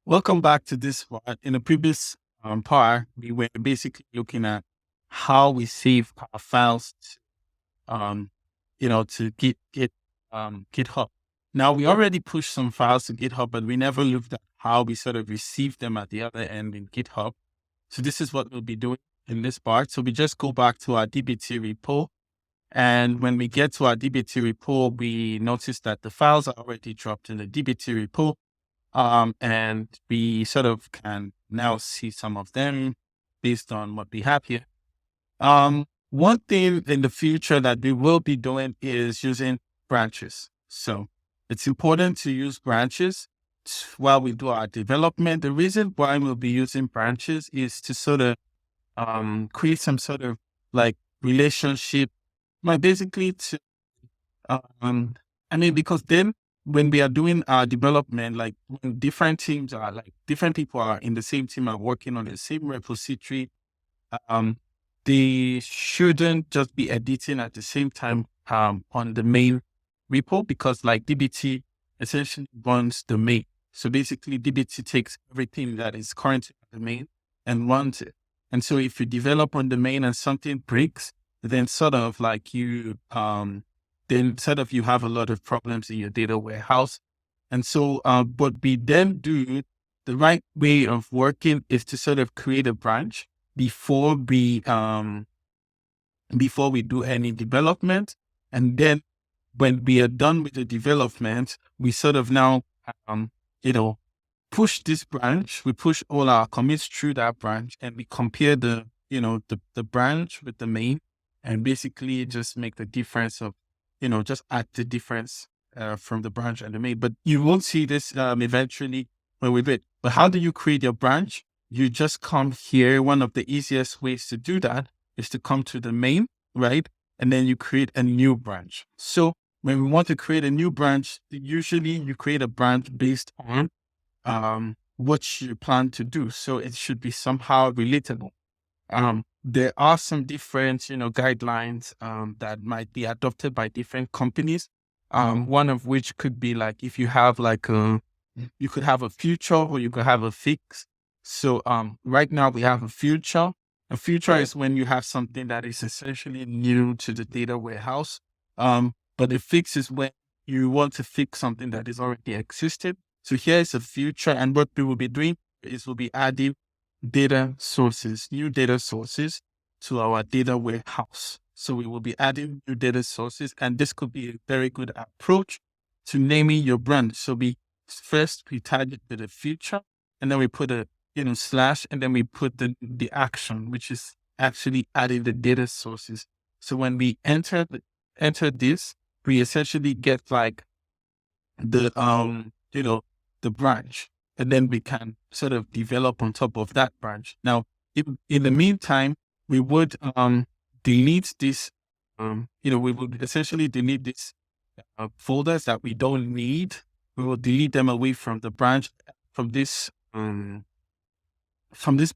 Welcome back to this part. In the previous part, we were basically looking at how we save our files, um, to GitHub. Now we already pushed some files to GitHub, but we never looked at how we sort of receive them at the other end in GitHub. So this is what we'll be doing in this part. So we just go back to our DBT repo. And when we get to our DBT repo, we notice that the files are already dropped in the DBT repo. And we sort of can now see some of them based on what we have here. One thing in the future that we will be doing is using branches. So it's important to use branches while we do our development. The reason why we'll be using branches is to sort of create some sort of like relationship, basically to because then when we are doing our development, like when different teams are like different people are in the same team are working on the same repository, they shouldn't just be editing at the same time on the main repo, because like DBT essentially runs the main. So basically DBT takes everything that is currently on the main and runs it. And so if you develop on the main and something breaks, then sort of like you you have a lot of problems in your data warehouse. And so what we then do, the right way of working is to sort of create a branch before we do any development. And then when we are done with the development, we sort of now, push this branch, we push all our commits through that branch, and we compare the branch with the main, and basically just make the difference of, just add the difference from the branch and the main. But you won't see this eventually when we do it. But how do you create your branch? You just come here. One of the easiest ways to do that is to come to the main, right? And then you create a new branch. So when we want to create a new branch, usually you create a branch based on what you plan to do. So it should be somehow relatable. There are some different, guidelines that might be adopted by different companies. One of which could be like if you have you could have a future or you could have a fix. So right now we have a future. A future is when you have something that is essentially new to the data warehouse. But a fix is when you want to fix something that is already existed. So here is a future, and what we will be doing is we'll be adding data sources, new data sources to our data warehouse. So we will be adding new data sources, and this could be a very good approach to naming your branch. So we tag it with a future, and then we put a slash, and then we put the action, which is actually adding the data sources. So when we enter this, we essentially get like the branch, and then we can sort of develop on top of that branch. Now, in the meantime, we would delete this, we would essentially delete these folders that we don't need. We will delete them away from the branch, from this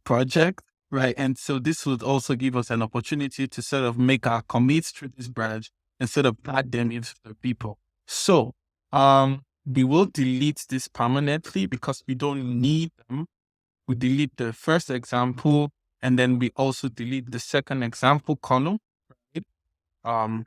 project, right? And so this would also give us an opportunity to sort of make our commits through this branch instead of add them into the repo. So we will delete this permanently because we don't need them. We delete the first example, and then we also delete the second example column, right?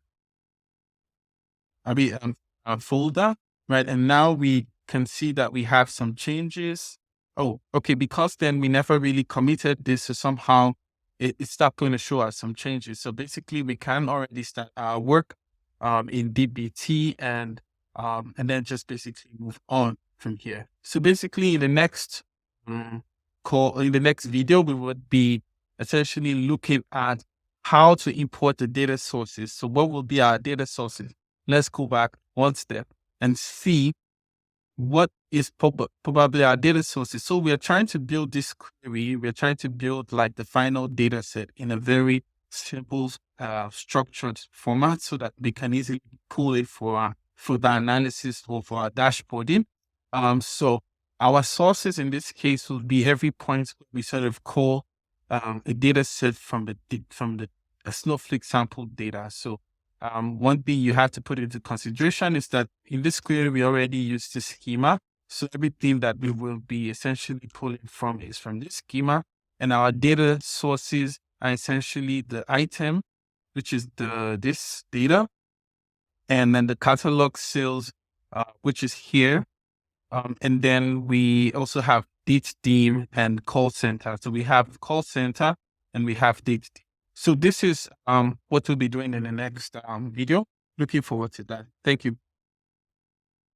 A folder, right? And now we can see that we have some changes. Oh, okay, because then we never really committed this, so somehow it's not going to show us some changes. So basically we can already start our work in DBT and then just basically move on from here. So basically in the next video, we would be essentially looking at how to import the data sources. So what will be our data sources? Let's go back one step and see what is probably our data sources. So we are trying to build this query. We're trying to build like the final data set in a very simple, structured format so that we can easily pull it for the analysis or for our dashboarding. So our sources in this case will be every point we sort of call a data set from the Snowflake sample data. So one thing you have to put into consideration is that in this query, we already use the schema. So everything that we will be essentially pulling from is from this schema, and our data sources are essentially the item, which is this data, and then the catalog sales, which is here. And then we also have date team and call center. So we have call center and we have date team. So this is what we'll be doing in the next video. Looking forward to that. Thank you.